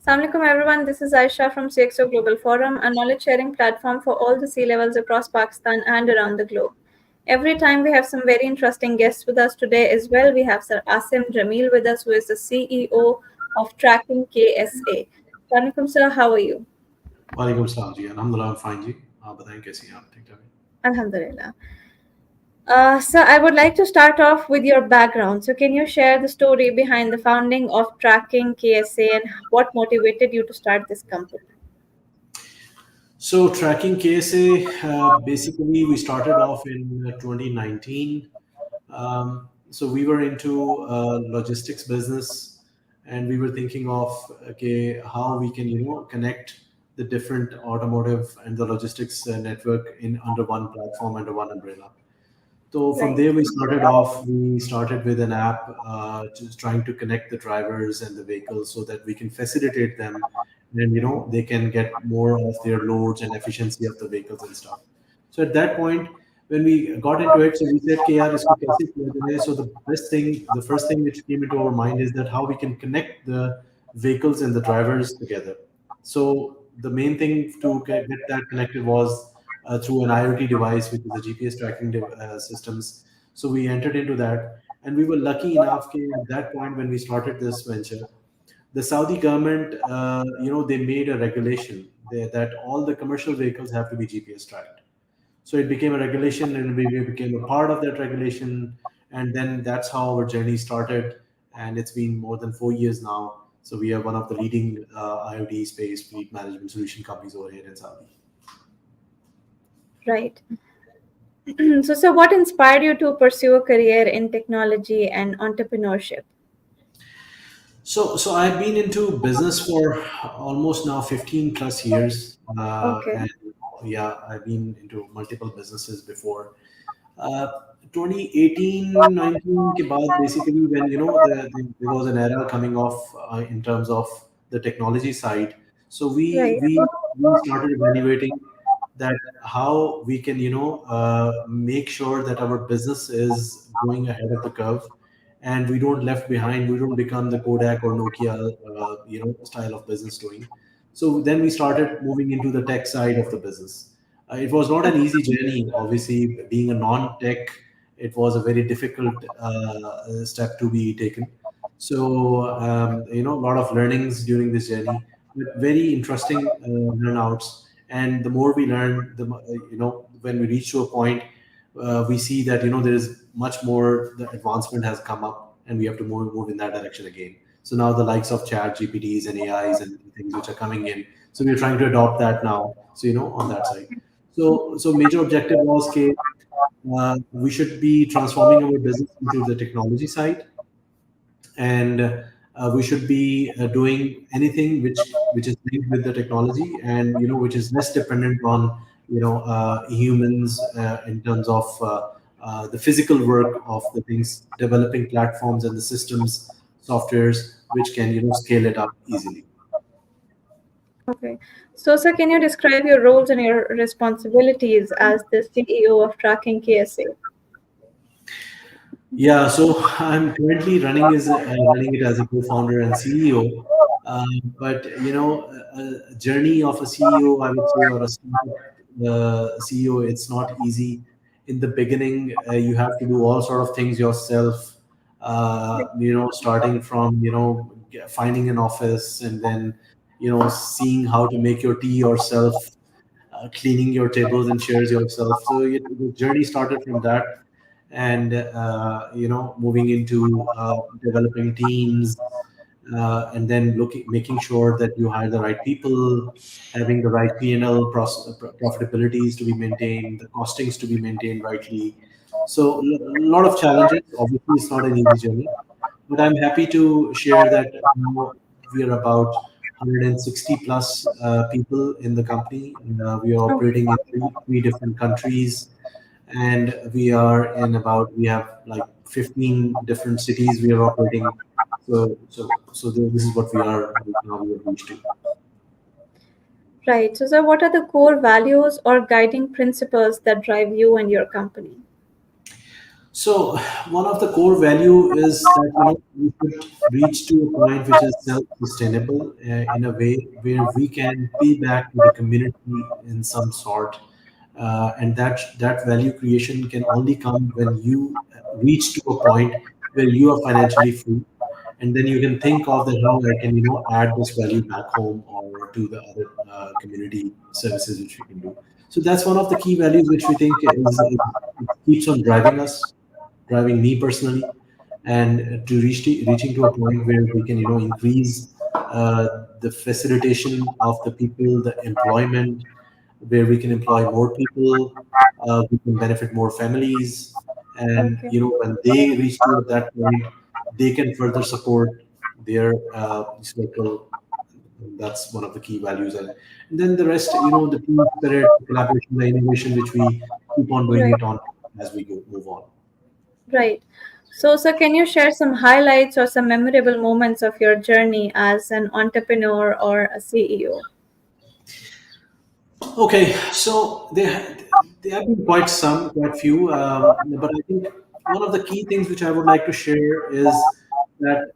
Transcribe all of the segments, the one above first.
Assalamualaikum everyone, this is Ayesha from CxO Global Forum, a knowledge sharing platform for all the C-levels across Pakistan and around the globe. Every time we have some very interesting guests with us. Today as well, we have Sir Asim Jamil with us, who is the CEO of Tracking KSA. Assalamualaikum sir, how are you? वालेकुम सलाम जी अल्हम्दुलिल्लाह fine जी आप बताएं कैसी हैं आप ठीक ठाक हैं Alhamdulillah. Sir, I would like to start off with your background. So, can you share the story behind the founding of Tracking KSA and what motivated you to start this company? So tracking KSA basically we started off in 2019. So we were into logistics business, and we were thinking of okay how we can connect the different automotive and the logistics network in under one platform under one umbrella. So from Right. there we started off. We started with an app, just trying to connect the drivers and the vehicles so that we can facilitate them, and they can get more of their loads and efficiency of the vehicles and stuff. So at that point, when we got into it, so we said, "Okay, yaar, isko kaise kiya jaye?" So the first thing which came into our mind is that how we can connect the vehicles and the drivers together. So the main thing to get that connected was through an IoT device, which is a GPS tracking systems. So we entered into that, and we were lucky enough at that point when we started this venture, the Saudi government, they made a regulation that all the commercial vehicles have to be GPS tracked. So it became a regulation, and we became a part of that regulation, and then that's how our journey started. And it's been more than 4 years now. So we are one of the leading IoT space fleet management solution companies over here in Saudi. Right. So, sir, what inspired you to pursue a career in technology and entrepreneurship? So I've been into business for almost now 15 plus years, Okay. and yeah, I've been into multiple businesses before. Uh, 2018, 19 ke baad, basically when there was an era coming off in terms of the technology side. So Right. we started evaluating that how we can make sure that our business is going ahead of the curve, and we don't left behind, we don't become the Kodak or Nokia style of business doing. So then we started moving into the tech side of the business. It was not an easy journey, obviously, being a non-tech. It was a very difficult step to be taken. So a lot of learnings during this journey, but very interesting learnouts. And the more we learn, when we reach to a point, we see that there is much more. The advancement has come up, and we have to move in that direction again. So now the likes of chat GPTs and AIs and things which are coming in. So we're trying to adopt that now. So on that side. So major objective was okay, we should be transforming our business into the technology side, and we should be doing anything which is linked with the technology, and which is less dependent on humans in terms of the physical work of the things, developing platforms and the systems, softwares which can scale it up easily. Okay. So, sir, can you describe your roles and your responsibilities as the CEO of Tracking KSA? Yeah, so I'm currently running it as a co-founder and CEO. But a journey of a CEO, I would say, or a startup CEO, it's not easy. In the beginning, you have to do all sort of things yourself. Starting from finding an office, and then seeing how to make your tea yourself, cleaning your tables and chairs yourself. So the journey started from that, and moving into developing teams, and then making sure that you hire the right people, having the right P&L profitabilities to be maintained, the costings to be maintained rightly. So a lot of challenges. Obviously, it's not an easy journey, but I'm happy to share that we are about 160 plus people in the company. We are Okay. operating in three different countries, and we have like 15 different cities we are operating. So this is what we are right now. We have reached to. Right. So, sir, what are the core values or guiding principles that drive you and your company? So one of the core value is that we should reach to a point which is self-sustainable in a way where we can pay back to the community in some sort, and that value creation can only come when you reach to a point where you are financially free, and then you can think of that how I can add this value back home or to the other community services which we can do. So that's one of the key values which we think it keeps on driving us, driving me personally, and to reaching to a point where we can increase the facilitation of the people, the employment, where we can employ more people, we can benefit more families, and Okay. when they reach to that point, they can further support their circle. That's one of the key values, and then the rest, the team spirit, the collaboration, the innovation, which we keep on doing Right. it on as we go move on. Right. So, sir, can you share some highlights or some memorable moments of your journey as an entrepreneur or a CEO? Okay, so there have been quite few, but I think one of the key things which I would like to share is that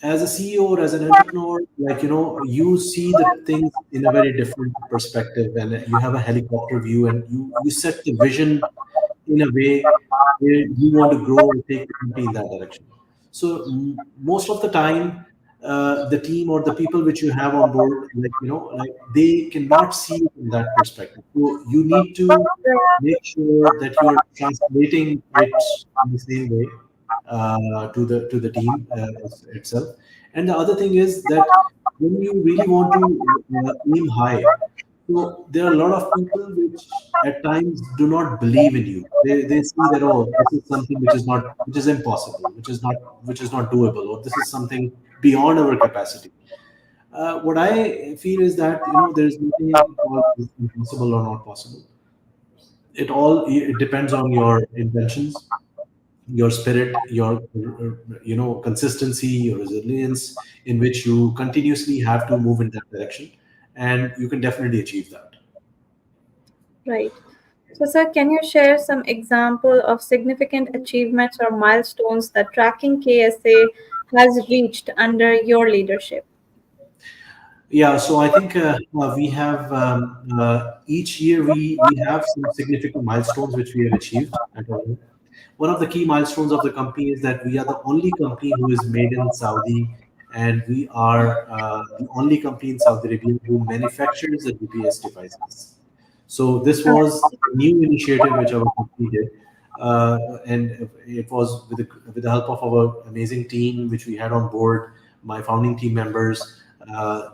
as a CEO or as an entrepreneur, like you see the things in a very different perspective, and you have a helicopter view, and you set the vision in a way where you want to grow and take the company in that direction. So most of the time, the team or the people which you have on board, like they cannot see it in that perspective. So you need to make sure that you are translating it in the same way to the team itself. And the other thing is that when you really want to aim high, so there are a lot of people which at times do not believe in you. They see that, oh, this is something which is impossible, which is not doable, or this is something beyond our capacity. What I feel is that there is nothing called as impossible or not possible. It depends on your intentions, your spirit, your consistency, your resilience, in which you continuously have to move in that direction, and you can definitely achieve that. Right. So, sir, can you share some example of significant achievements or milestones that Tracking KSA has reached under your leadership? Yeah, so I think we have each year we have some significant milestones which we have achieved at our end. One of the key milestones of the company is that we are the only company who is made in Saudi, and we are the only company in Saudi Arabia who manufactures the GPS devices. So this was a new initiative which our company did, and it was with the help of our amazing team which we had on board, my founding team members.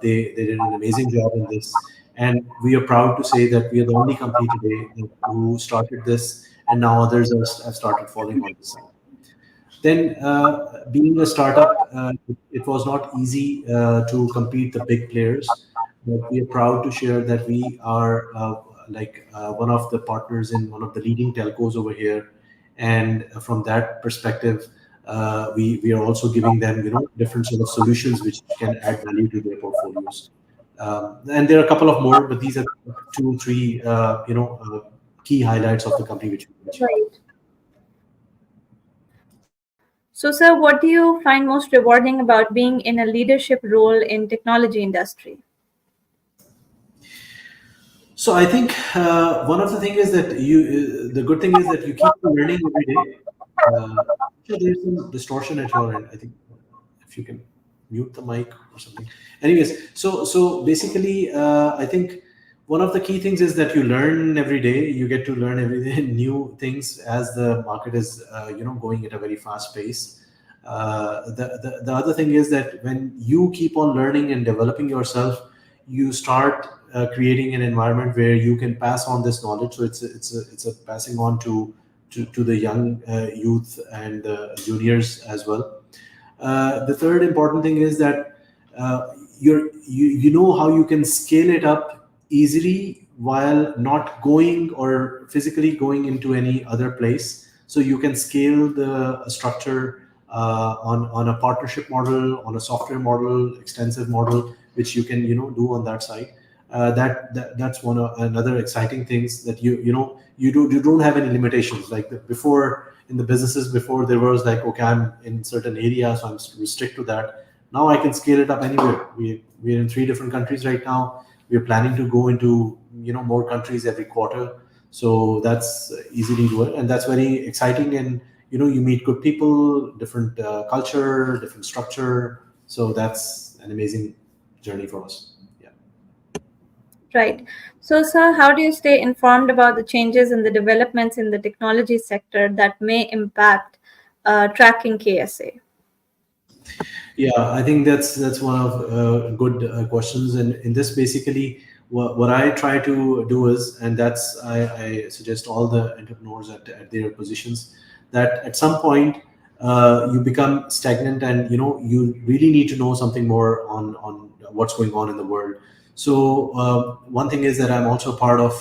They did an amazing job in this, and we are proud to say that we are the only company today who started this, and now others have started following on this side. Then, being a startup, it was not easy to compete the big players, but we are proud to share that we are one of the partners in one of the leading telcos over here, and from that perspective, we are also giving them different sort of solutions which can add value to their portfolios. And there are a couple of more, but these are two, three, key highlights of the company which we achieved. Right. So, sir, what do you find most rewarding about being in a leadership role in technology industry? So I think one of the thing is that the good thing is that you keep on learning every day. So there's some distortion at your end. I think if you can mute the mic or something. Anyways, so basically, I think one of the key things is that you learn every day. You get to learn every day new things as the market is going at a very fast pace. The other thing is that when you keep on learning and developing yourself, you start creating an environment where you can pass on this knowledge. So it's a passing on to the young youth and juniors as well. The third important thing is that you know how you can scale it up easily while not going or physically going into any other place. So you can scale the structure on a partnership model, on a software model, extensive model, which you can do on that side. That's one of another exciting things, that you don't have any limitations like before. In the businesses before, there was like, okay, I'm in certain area, so I'm restrict to that. Now I can scale it up anywhere. We're in 3 different countries right now. We're planning to go into more countries every quarter. So that's easily doable, and that's very exciting. And you meet good people, different culture, different structure. So that's an amazing journey for us. Yeah. Right. So, sir, how do you stay informed about the changes and the developments in the technology sector that may impact tracking KSA? Yeah, I think that's one of good questions, and in this, basically, what I try to do is, and I suggest all the entrepreneurs at their positions, that at some point you become stagnant, and you really need to know something more on what's going on in the world. So one thing is that I'm also part of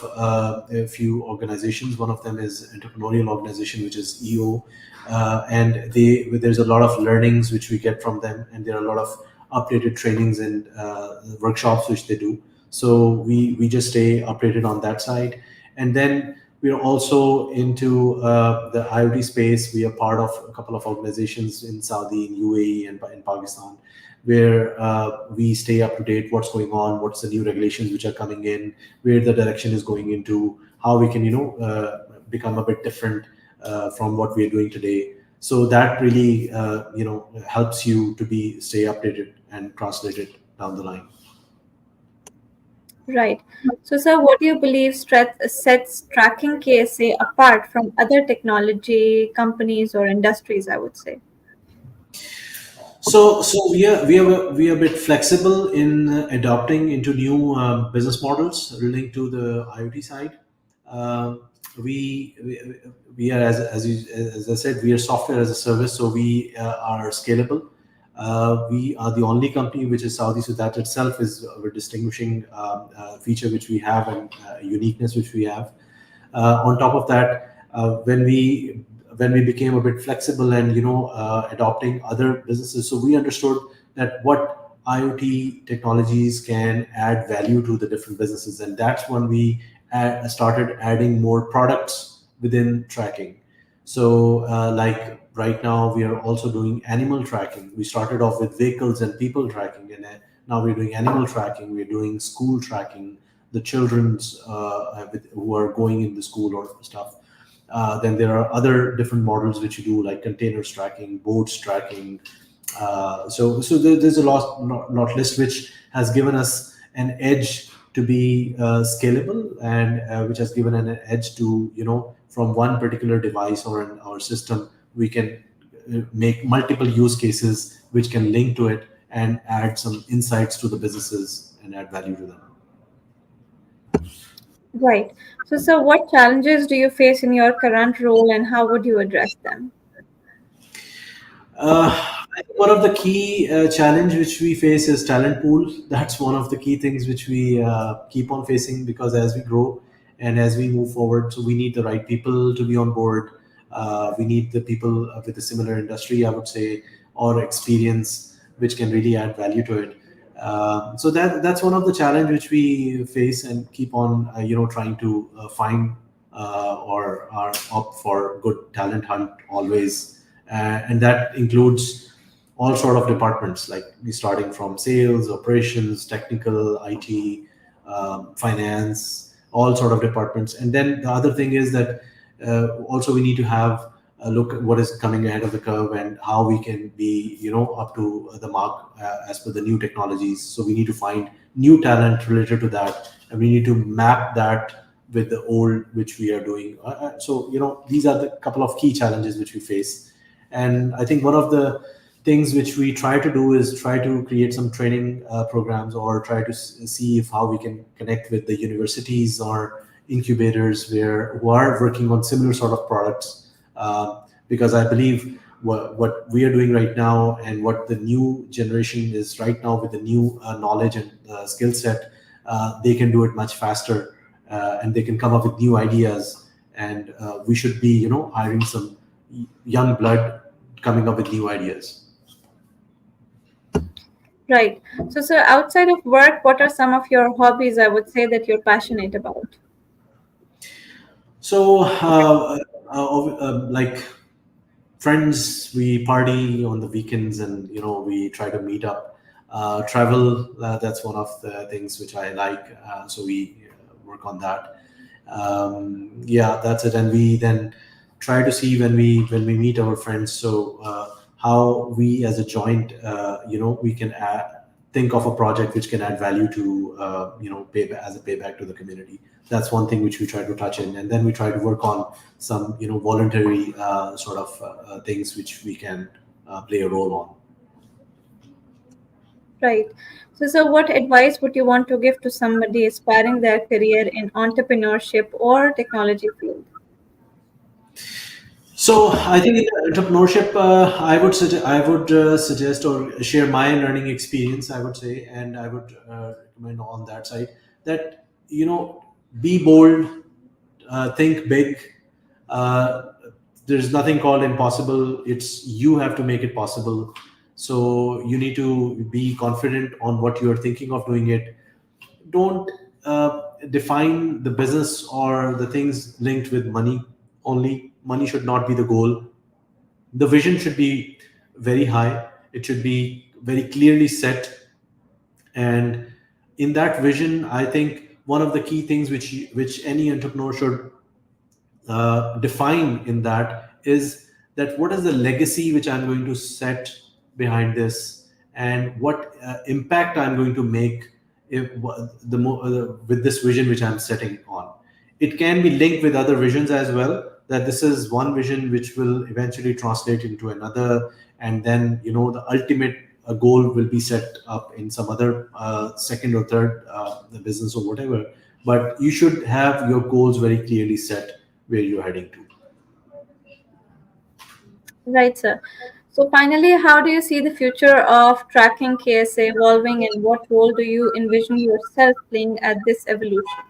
a few organizations. One of them is entrepreneurial organization, which is EO, and there's a lot of learnings which we get from them, and there are a lot of updated trainings and workshops which they do. So we just stay updated on that side, and then we are also into the IoT space. We are part of a couple of organizations in Saudi, in UAE, and in Pakistan, where we stay up to date, what's going on, what's the new regulations which are coming in, where the direction is going into, how we can become a bit different from what we are doing today. So that really helps you to be stay updated and translated down the line. Right. So, sir, what do you believe sets tracking KSA apart from other technology companies or industries, I would say? So we are a bit flexible in adopting into new business models relating to the IoT side. Um, we are, as I said, we are software as a service, so we are scalable. We are the only company which is Saudi, so that itself is a distinguishing feature which we have, and uniqueness which we have. On top of that, when we became a bit flexible and adopting other businesses, so we understood that what IoT technologies can add value to the different businesses, and that's when we started adding more products within tracking. So like right now we are also doing animal tracking. We started off with vehicles and people tracking, and now we're doing animal tracking. We're doing school tracking, the children's who are going in the school or stuff. Then there are other different models which you do, like containers tracking, boats tracking. There's a lot list which has given us an edge to be scalable, and which has given an edge to from one particular device or our system, we can make multiple use cases which can link to it and add some insights to the businesses and add value to them. Right. So, sir, what challenges do you face in your current role and how would you address them? I think one of the key challenge which we face is talent pool. That's one of the key things which we keep on facing, because as we grow and as we move forward, so we need the right people to be on board. We need the people with a similar industry, I would say, or experience, which can really add value to it. So that's one of the challenge which we face and keep on trying to find or are up for good talent hunt always, and that includes all sort of departments, like we starting from sales, operations, technical, IT, finance, all sort of departments. And then the other thing is that also we need to have a look at what is coming ahead of the curve and how we can be up to the mark as per the new technologies. So we need to find new talent related to that, and we need to map that with the old which we are doing. So these are the couple of key challenges which we face. And I think one of the things which we try to do is try to create some training programs, or try to see if how we can connect with the universities or incubators who are working on similar sort of products. Because I believe what we are doing right now, and what the new generation is right now with the new knowledge and skill set, they can do it much faster, and they can come up with new ideas. And we should be hiring some young blood coming up with new ideas. Right. So, sir, outside of work, what are some of your hobbies, I would say, that you're passionate about? So, like friends, we party on the weekends, and we try to meet up. Travel, that's one of the things which I like. So we work on that. Yeah, that's it. And we then try to see when we meet our friends. So how we as a joint, we can think of a project which can add value to as a payback to the community. That's one thing which we try to touch in, and then we try to work on some voluntary sort of things which we can play a role on. Right. So, sir, what advice would you want to give to somebody aspiring their career in entrepreneurship or technology field? So I think in entrepreneurship, I would suggest or share my learning experience. I would say, and I would recommend on that side that be bold, think big. Uh, there's nothing called impossible. It's you have to make it possible. So you need to be confident on what you're thinking of doing it. Don't define the business or the things linked with money only. Money should not be the goal. The vision should be very high. It should be very clearly set. And in that vision, I think one of the key things which any entrepreneur should define in that is that what is the legacy which I'm going to set behind this, and what impact I'm going to make if with this vision which I'm setting on. It can be linked with other visions as well, that this is one vision which will eventually translate into another, and then the ultimate goal will be set up in some other second or third business or whatever. But you should have your goals very clearly set where you're heading to. Right, sir. So, finally, how do you see the future of tracking KSA evolving, and what role do you envision yourself playing at this evolution?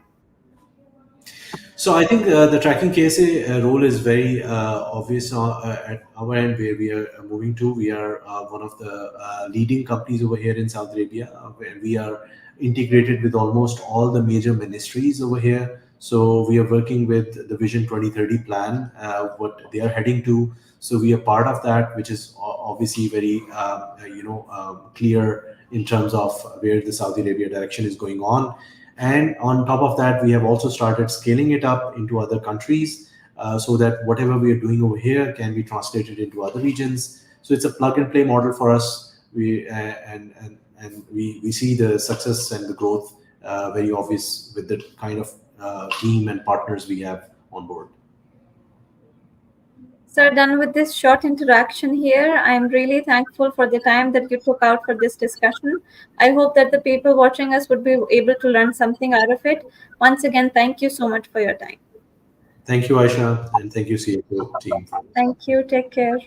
So I think the tracking KSA role is very obvious at our end, where we are moving to. We are one of the leading companies over here in Saudi Arabia, where we are integrated with almost all the major ministries over here. So we are working with the Vision 2030 plan, what they are heading to. So we are part of that, which is obviously very clear in terms of where the Saudi Arabia direction is going on. And on top of that, we have also started scaling it up into other countries, so that whatever we are doing over here can be translated into other regions. So it's a plug and play model for us. We see the success and the growth very obvious with the kind of team and partners we have on board. Sir, done with this short interaction here. I am really thankful for the time that you took out for this discussion. I hope that the people watching us would be able to learn something out of it. Once again, thank you so much for your time. Thank you, Aisha, and thank you, CxO team, for this. Thank you. Take care.